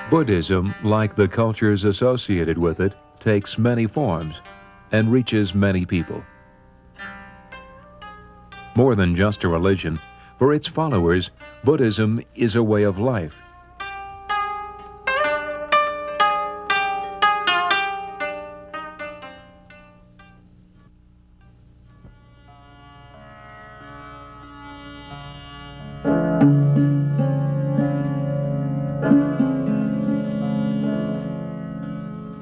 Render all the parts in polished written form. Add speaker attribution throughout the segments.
Speaker 1: Buddhism, like the cultures associated with it, takes many forms and reaches many people. More than just a religion, for its followers, Buddhism is a way of life.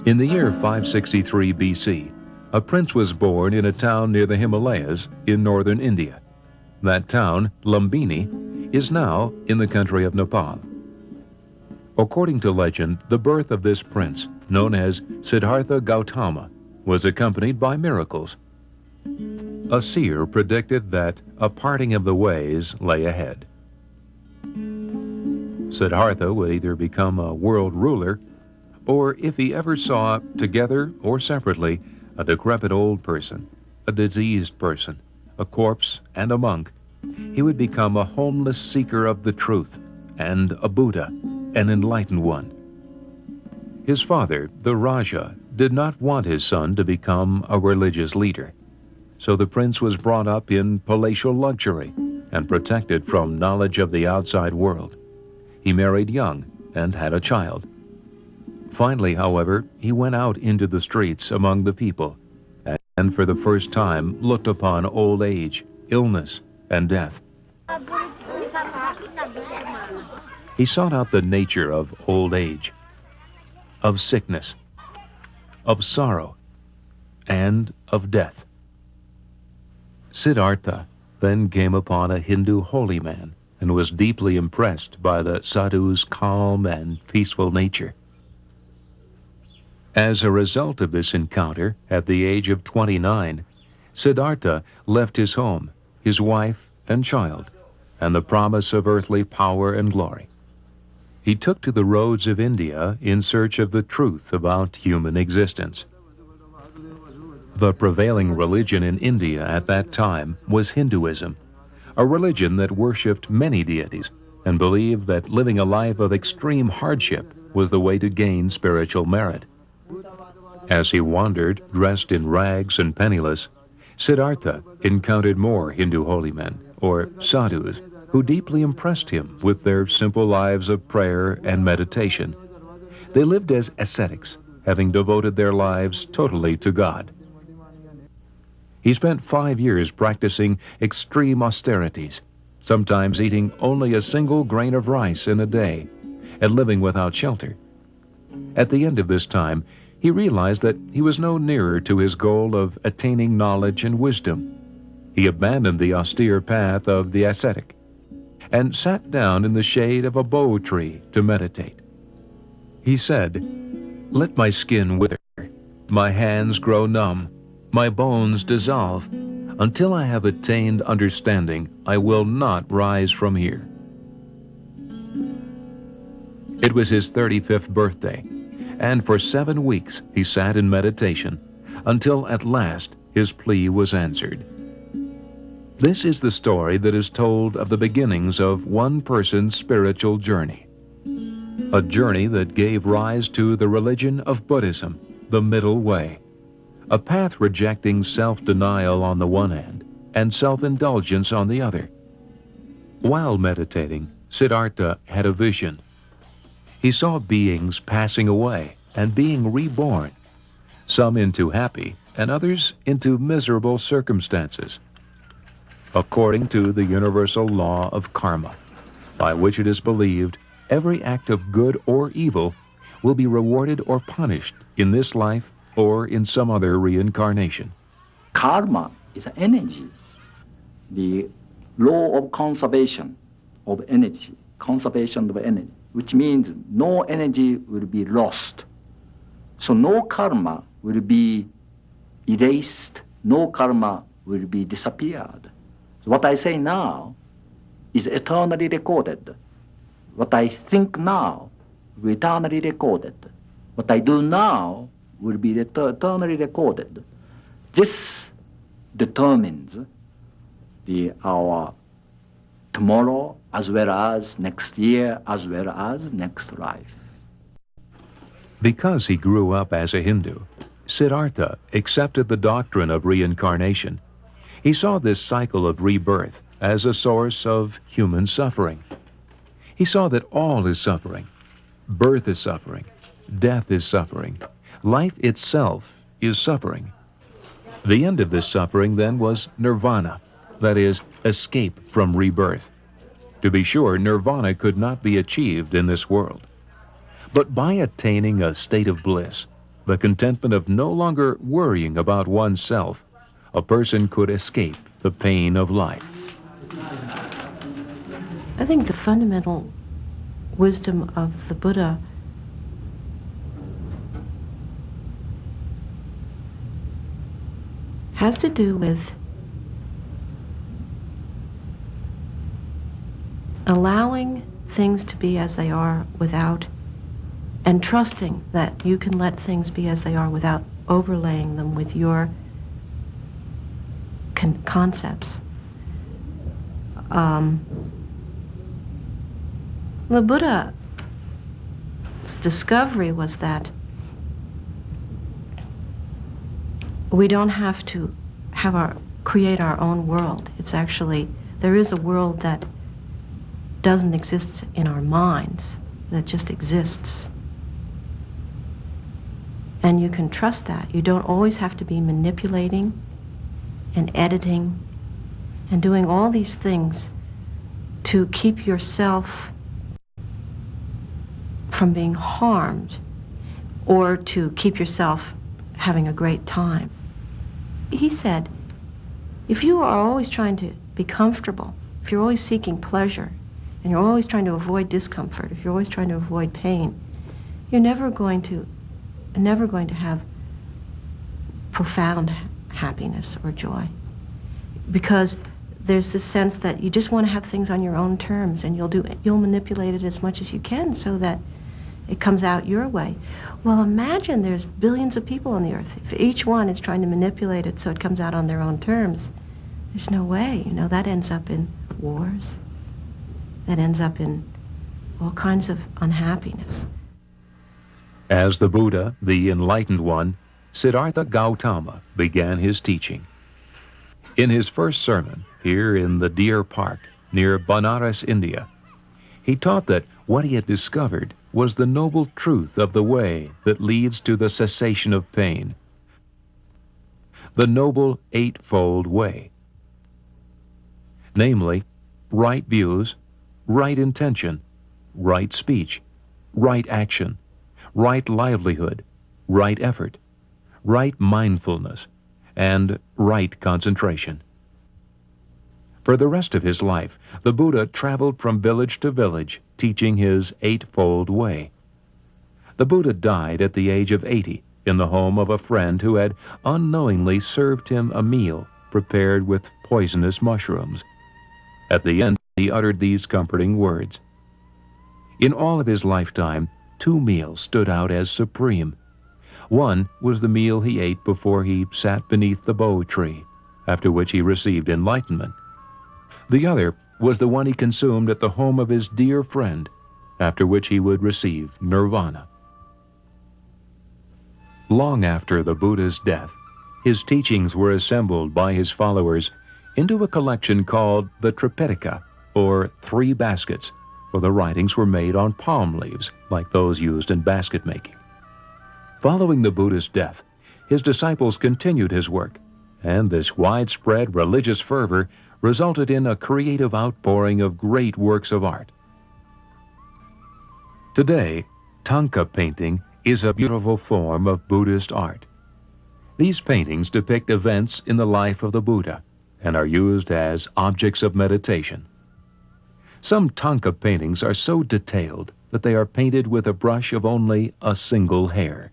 Speaker 1: In the year 563 BC, a prince was born in a town near the Himalayas in northern India. That town, Lumbini, is now in the country of Nepal. According to legend, the birth of this prince, known as Siddhartha Gautama, was accompanied by miracles. A seer predicted that a parting of the ways lay ahead. Siddhartha would either become a world ruler, or if he ever saw, together or separately, a decrepit old person, a diseased person, a corpse, and a monk, he would become a homeless seeker of the truth and a Buddha, an enlightened one. His father, the Raja, did not want his son to become a religious leader, so the prince was brought up in palatial luxury and protected from knowledge of the outside world. He married young and had a child. Finally, however, he went out into the streets among the people and for the first time looked upon old age, illness, and death. He sought out the nature of old age, of sickness, of sorrow, and of death. Siddhartha then came upon a Hindu holy man and was deeply impressed by the sadhu's calm and peaceful nature. As a result of this encounter, at the age of 29, Siddhartha left his home, his wife and child, and the promise of earthly power and glory. He took to the roads of India in search of the truth about human existence. The prevailing religion in India at that time was Hinduism, a religion that worshipped many deities and believed that living a life of extreme hardship was the way to gain spiritual merit. As he wandered, dressed in rags and penniless, Siddhartha encountered more Hindu holy men, or sadhus, who deeply impressed him with their simple lives of prayer and meditation. They lived as ascetics, having devoted their lives totally to God. He spent 5 years practicing extreme austerities, sometimes eating only a single grain of rice in a day, and living without shelter. At the end of this time, he realized that he was no nearer to his goal of attaining knowledge and wisdom. He abandoned the austere path of the ascetic and sat down in the shade of a bo tree to meditate. He said, "Let my skin wither, my hands grow numb, my bones dissolve. Until I have attained understanding, I will not rise from here." It was his 35th birthday, and for 7 weeks he sat in meditation until at last his plea was answered. This is the story that is told of the beginnings of one person's spiritual journey, a journey that gave rise to the religion of Buddhism, the middle way, a path rejecting self-denial on the one hand and self-indulgence on the other. While meditating, Siddhartha had a vision. He saw beings passing away and being reborn, some into happy and others into miserable circumstances. according to the universal law of karma, by which it is believed every act of good or evil will be rewarded or punished in this life or in some other reincarnation.
Speaker 2: Karma is energy, the law of conservation of energy, which means no energy will be lost. So no karma will be erased, no karma will be disappeared. So what I say now is eternally recorded. What I think now will be eternally recorded. What I do now will be eternally recorded. This determines our tomorrow as well as next year as well as next life.
Speaker 1: Because he grew up as a Hindu, Siddhartha accepted the doctrine of reincarnation. He saw this cycle of rebirth as a source of human suffering. He saw that all is suffering. Birth is suffering. Death is suffering. Life itself is suffering. The end of this suffering then was nirvana, that is, escape from rebirth. To be sure, nirvana could not be achieved in this world. But by attaining a state of bliss, the contentment of no longer worrying about oneself, a person could escape the pain of life.
Speaker 3: I think the fundamental wisdom of the Buddha has to do with allowing things to be as they are without, and trusting that you can let things be as they are without overlaying them with your concepts. The Buddha's discovery was that we don't have to create our own world. It's actually, there is a world that doesn't exist in our minds, that just exists. And you can trust that. You don't always have to be manipulating and editing and doing all these things to keep yourself from being harmed or to keep yourself having a great time. He said, if you are always trying to be comfortable, if you're always seeking pleasure, and you're always trying to avoid discomfort, if you're always trying to avoid pain, you're never going to have profound happiness or joy. Because there's this sense that you just want to have things on your own terms, and you'll manipulate it as much as you can so that it comes out your way. Well, imagine there's billions of people on the earth. If each one is trying to manipulate it so it comes out on their own terms, there's no way, that ends up in wars. That ends up in all kinds of unhappiness.
Speaker 1: As the Buddha, the enlightened one, Siddhartha Gautama began his teaching. In his first sermon, here in the Deer Park, near Banaras, India, he taught that what he had discovered was the noble truth of the way that leads to the cessation of pain. The noble eightfold way. Namely, right views, right intention, right speech, right action, right livelihood, right effort, right mindfulness, and right concentration. For the rest of his life, the Buddha traveled from village to village, teaching his eightfold way. The Buddha died at the age of 80 in the home of a friend who had unknowingly served him a meal prepared with poisonous mushrooms. At the end, he uttered these comforting words. In all of his lifetime, 2 meals stood out as supreme. One was the meal he ate before he sat beneath the bo tree, after which he received enlightenment. The other was the one he consumed at the home of his dear friend, after which he would receive nirvana. Long after the Buddha's death, his teachings were assembled by his followers into a collection called the Tripitaka, or 3 baskets, for the writings were made on palm leaves, like those used in basket making. Following the Buddha's death, his disciples continued his work, and this widespread religious fervor resulted in a creative outpouring of great works of art. Today, Thangka painting is a beautiful form of Buddhist art. These paintings depict events in the life of the Buddha and are used as objects of meditation. Some Thangka paintings are so detailed that they are painted with a brush of only a single hair.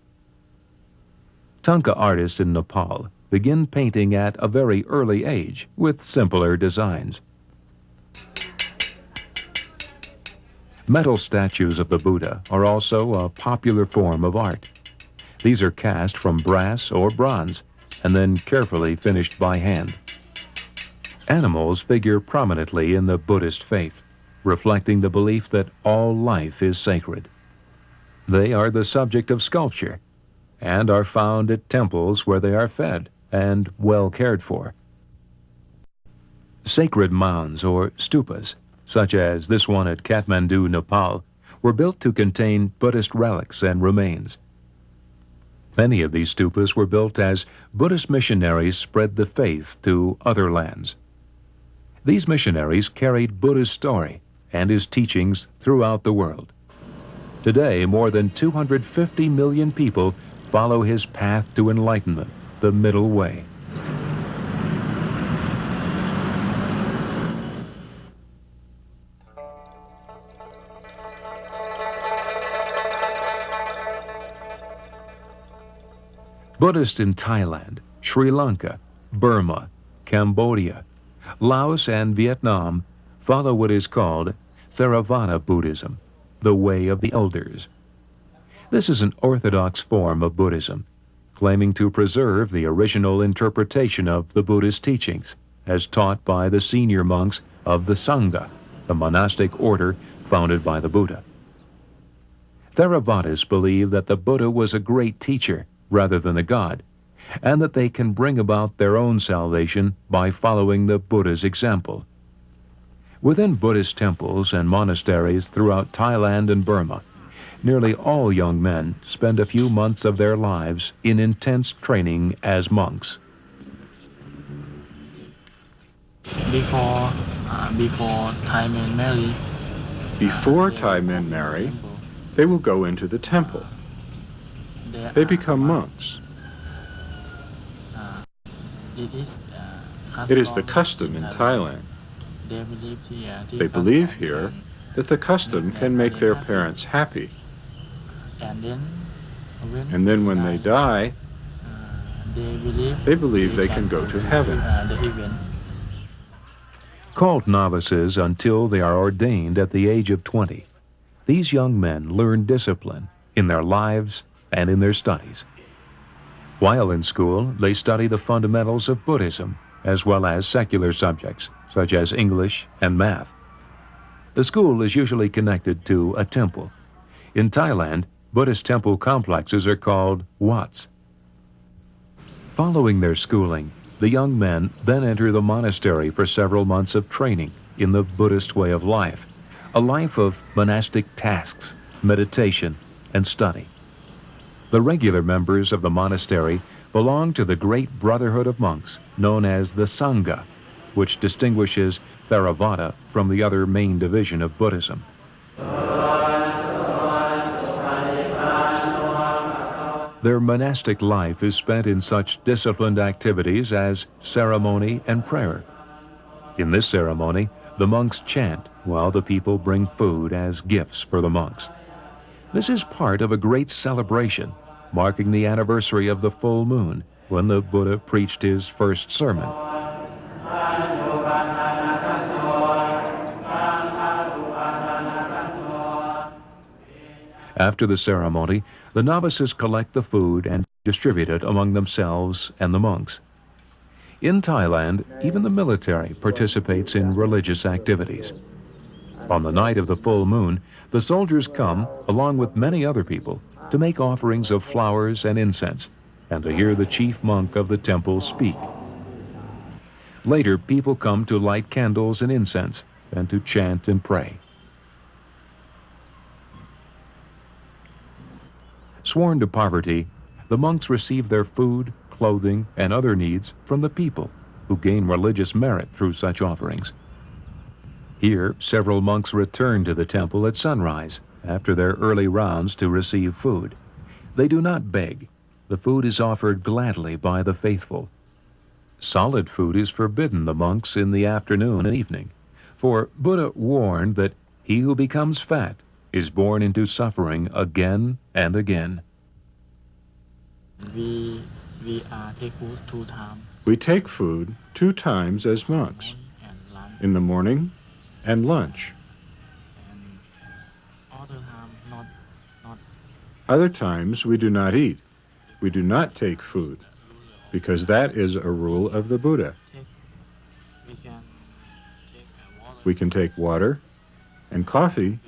Speaker 1: Thangka artists in Nepal begin painting at a very early age with simpler designs. Metal statues of the Buddha are also a popular form of art. These are cast from brass or bronze and then carefully finished by hand. Animals figure prominently in the Buddhist faith, reflecting the belief that all life is sacred. They are the subject of sculpture and are found at temples where they are fed and well cared for. Sacred mounds or stupas, such as this one at Kathmandu, Nepal, were built to contain Buddhist relics and remains. Many of these stupas were built as Buddhist missionaries spread the faith to other lands. These missionaries carried Buddha's story and his teachings throughout the world. Today, more than 250 million people follow his path to enlightenment, the middle way. Buddhists in Thailand, Sri Lanka, Burma, Cambodia, Laos, and Vietnam follow what is called Theravada Buddhism, the way of the elders. This is an orthodox form of Buddhism, claiming to preserve the original interpretation of the Buddhist teachings, as taught by the senior monks of the Sangha, the monastic order founded by the Buddha. Theravadists believe that the Buddha was a great teacher rather than a god, and that they can bring about their own salvation by following the Buddha's example. Within Buddhist temples and monasteries throughout Thailand and Burma, nearly all young men spend a few months of their lives in intense training as monks.
Speaker 4: Before Thai men marry, they will go into the temple. They become monks. It is the custom in Thailand. They believe here that the custom can make their parents happy. And then when they die, they believe they can go to heaven.
Speaker 1: Called novices until they are ordained at the age of 20, these young men learn discipline in their lives and in their studies. While in school, they study the fundamentals of Buddhism, as well as secular subjects, such as English and math. The school is usually connected to a temple. In Thailand, Buddhist temple complexes are called wats. Following their schooling, the young men then enter the monastery for several months of training in the Buddhist way of life, a life of monastic tasks, meditation, and study. The regular members of the monastery belong to the great brotherhood of monks known as the Sangha, which distinguishes Theravada from the other main division of Buddhism. Their monastic life is spent in such disciplined activities as ceremony and prayer. In this ceremony, the monks chant while the people bring food as gifts for the monks. This is part of a great celebration, marking the anniversary of the full moon when the Buddha preached his first sermon. After the ceremony, the novices collect the food and distribute it among themselves and the monks. In Thailand, even the military participates in religious activities. On the night of the full moon, the soldiers come, along with many other people, to make offerings of flowers and incense, and to hear the chief monk of the temple speak. Later, people come to light candles and incense, and to chant and pray. Sworn to poverty, the monks receive their food, clothing, and other needs from the people, who gain religious merit through such offerings. Here, several monks return to the temple at sunrise after their early rounds to receive food. They do not beg. The food is offered gladly by the faithful. Solid food is forbidden the monks in the afternoon and evening, for Buddha warned that he who becomes fat is born into suffering again and again.
Speaker 4: We take food 2 times as monks, in the morning and lunch. Other times we do not eat. We do not take food, because that is a rule of the Buddha. We can take water and coffee,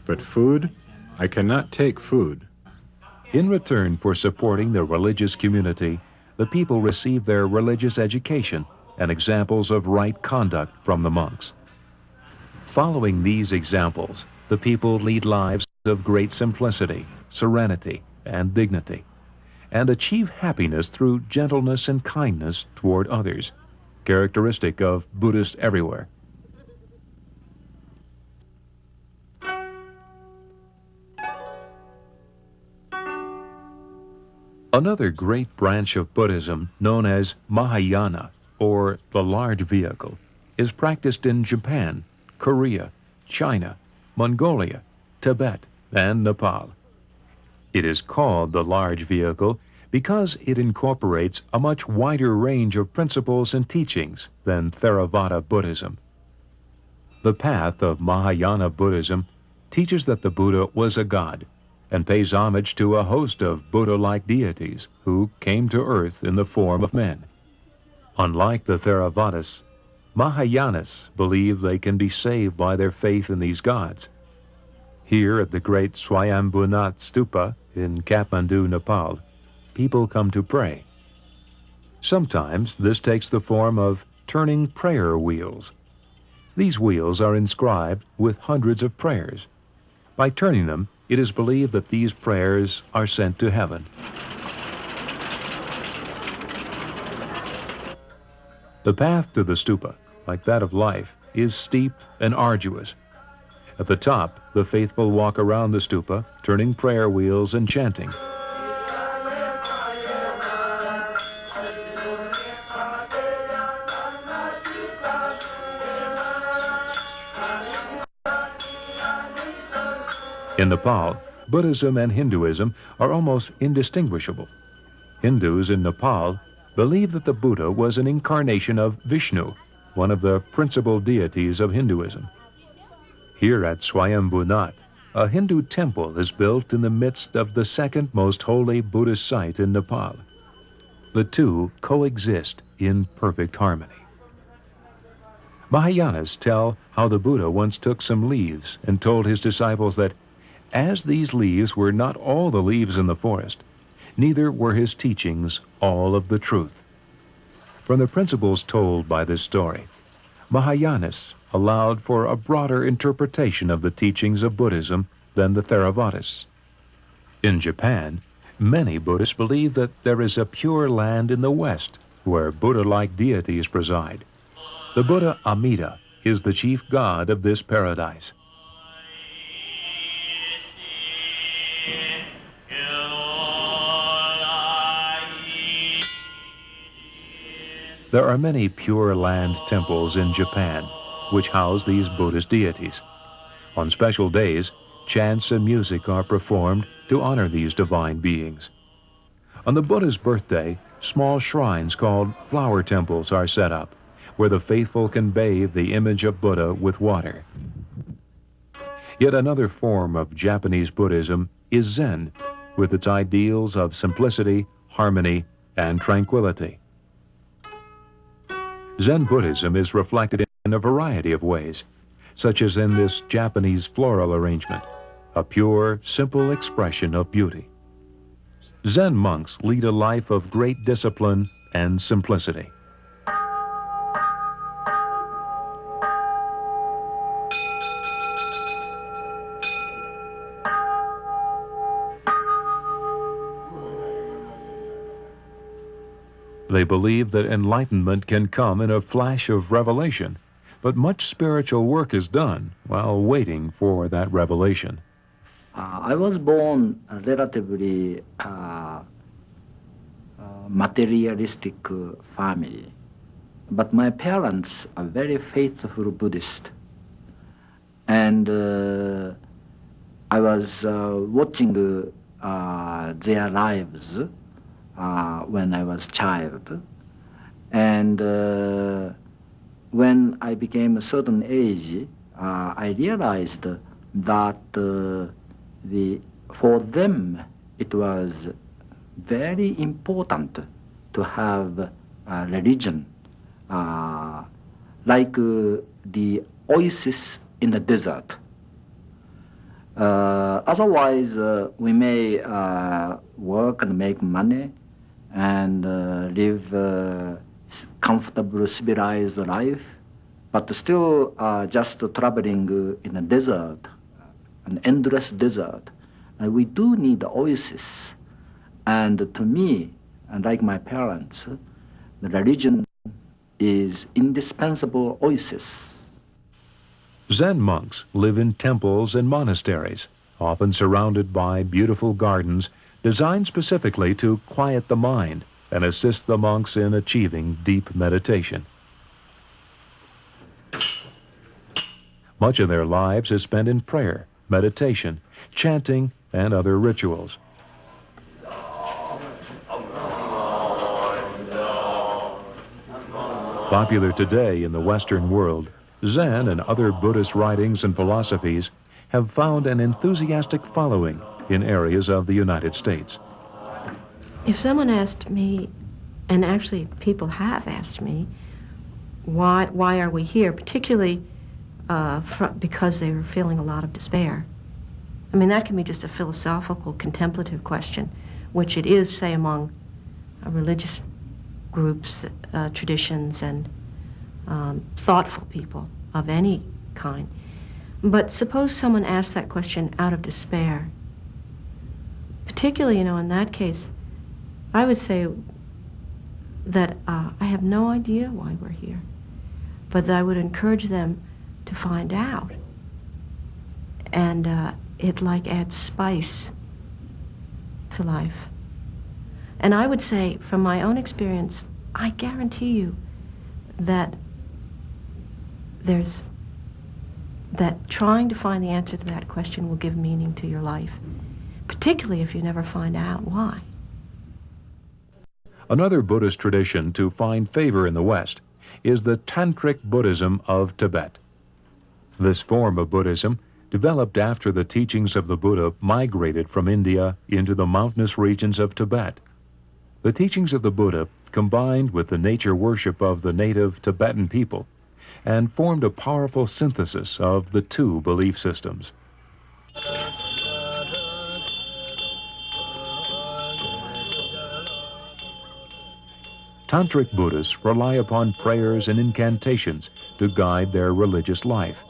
Speaker 4: but food, I cannot take food.
Speaker 1: In return for supporting the religious community, the people receive their religious education and examples of right conduct from the monks. Following these examples, the people lead lives of great simplicity, serenity, and dignity, and achieve happiness through gentleness and kindness toward others, characteristic of Buddhists everywhere. Another great branch of Buddhism, known as Mahayana, or the large vehicle, is practiced in Japan, Korea, China, Mongolia, Tibet, and Nepal. It is called the large vehicle because it incorporates a much wider range of principles and teachings than Theravada Buddhism. The path of Mahayana Buddhism teaches that the Buddha was a god and pays homage to a host of Buddha-like deities who came to earth in the form of men. Unlike the Theravadis, Mahayanas believe they can be saved by their faith in these gods. Here at the great Swayambhunath Stupa in Kathmandu, Nepal, people come to pray. Sometimes this takes the form of turning prayer wheels. These wheels are inscribed with hundreds of prayers. By turning them, it is believed that these prayers are sent to heaven. The path to the stupa, like that of life, is steep and arduous. At the top, the faithful walk around the stupa, turning prayer wheels and chanting. In Nepal, Buddhism and Hinduism are almost indistinguishable. Hindus in Nepal believe that the Buddha was an incarnation of Vishnu, one of the principal deities of Hinduism. Here at Swayambhunath, a Hindu temple is built in the midst of the second most holy Buddhist site in Nepal. The two coexist in perfect harmony. Mahayanas tell how the Buddha once took some leaves and told his disciples that as these leaves were not all the leaves in the forest, neither were his teachings all of the truth. From the principles told by this story, Mahayanas allowed for a broader interpretation of the teachings of Buddhism than the Theravadists. In Japan, many Buddhists believe that there is a pure land in the West where Buddha-like deities preside. The Buddha Amida is the chief god of this paradise. There are many Pure Land temples in Japan which house these Buddhist deities. On special days, chants and music are performed to honor these divine beings. On the Buddha's birthday, small shrines called flower temples are set up, where the faithful can bathe the image of Buddha with water. Yet another form of Japanese Buddhism is Zen, with its ideals of simplicity, harmony, and tranquility. Zen Buddhism is reflected in a variety of ways, such as in this Japanese floral arrangement, a pure, simple expression of beauty. Zen monks lead a life of great discipline and simplicity. They believe that enlightenment can come in a flash of revelation, but much spiritual work is done while waiting for that revelation.
Speaker 2: I was born a relatively materialistic family, but my parents are very faithful Buddhist. And I was watching their lives when I was child. And when I became a certain age, I realized that for them it was very important to have a religion, like the oasis in the desert. Otherwise, we may work and make money and live comfortable, civilized life, but still just traveling in a desert, an endless desert. And we do need the oasis. And to me, and like my parents, the religion is indispensable oasis.
Speaker 1: Zen monks live in temples and monasteries, often surrounded by beautiful gardens designed specifically to quiet the mind and assist the monks in achieving deep meditation. Much of their lives is spent in prayer, meditation, chanting, and other rituals. Popular today in the Western world, Zen and other Buddhist writings and philosophies have found an enthusiastic following in areas of the United States.
Speaker 3: If someone asked me, and actually people have asked me, why are we here, particularly because they were feeling a lot of despair. I mean, that can be just a philosophical, contemplative question, which it is, say, among religious groups, traditions, and thoughtful people of any kind. But suppose someone asked that question out of despair. Particularly, in that case, I would say that I have no idea why we're here, but that I would encourage them to find out. And it like adds spice to life. And I would say, from my own experience, I guarantee you that that trying to find the answer to that question will give meaning to your life, particularly if you never find out why.
Speaker 1: Another Buddhist tradition to find favor in the West is the Tantric Buddhism of Tibet. This form of Buddhism developed after the teachings of the Buddha migrated from India into the mountainous regions of Tibet. The teachings of the Buddha combined with the nature worship of the native Tibetan people and formed a powerful synthesis of the two belief systems. Tantric Buddhists rely upon prayers and incantations to guide their religious life.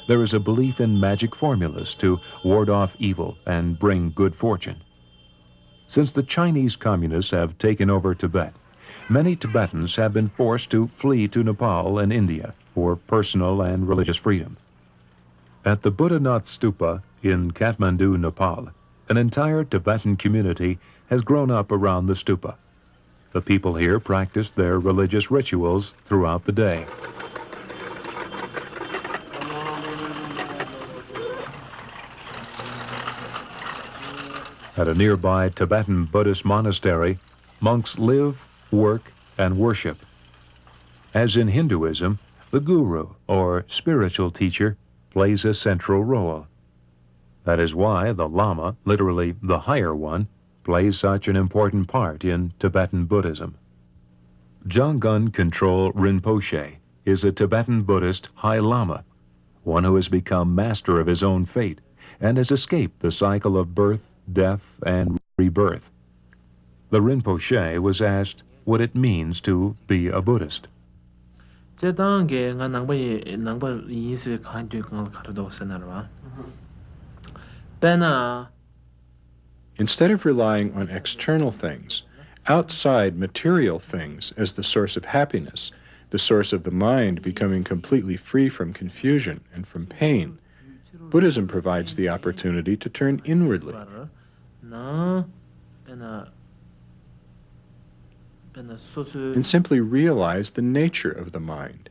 Speaker 1: There is a belief in magic formulas to ward off evil and bring good fortune. Since the Chinese communists have taken over Tibet, many Tibetans have been forced to flee to Nepal and India for personal and religious freedom. At the Buddhanath Stupa in Kathmandu, Nepal, an entire Tibetan community has grown up around the stupa. The people here practice their religious rituals throughout the day. At a nearby Tibetan Buddhist monastery, monks live, work, and worship. As in Hinduism, the guru, or spiritual teacher, plays a central role. That is why the Lama, literally the higher one, plays such an important part in Tibetan Buddhism. Janggun Control Rinpoche is a Tibetan Buddhist High Lama, one who has become master of his own fate and has escaped the cycle of birth, death, and rebirth. The Rinpoche was asked what it means to be a Buddhist.
Speaker 4: Instead of relying on external things outside material things as the source of happiness, the source of the mind becoming completely free from confusion and from pain, Buddhism provides the opportunity to turn inwardly and simply realize the nature of the mind,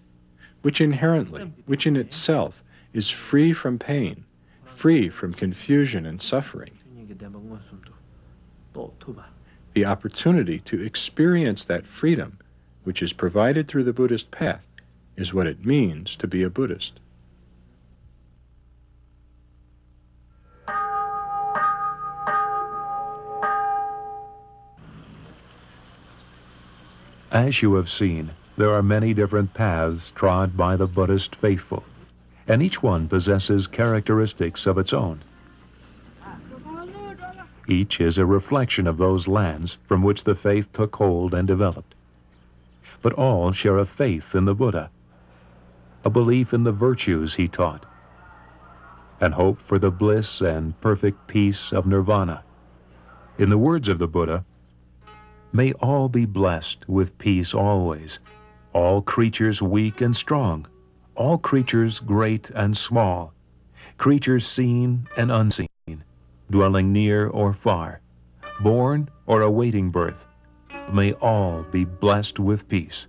Speaker 4: which inherently, which in itself, is free from pain, free from confusion and suffering. The opportunity to experience that freedom, which is provided through the Buddhist path, is what it means to be a Buddhist.
Speaker 1: As you have seen, there are many different paths trod by the Buddhist faithful, and each one possesses characteristics of its own. Each is a reflection of those lands from which the faith took hold and developed. But all share a faith in the Buddha, a belief in the virtues he taught, and hope for the bliss and perfect peace of nirvana. In the words of the Buddha, "May all be blessed with peace always, all creatures weak and strong, all creatures great and small, creatures seen and unseen, dwelling near or far, born or awaiting birth. May all be blessed with peace."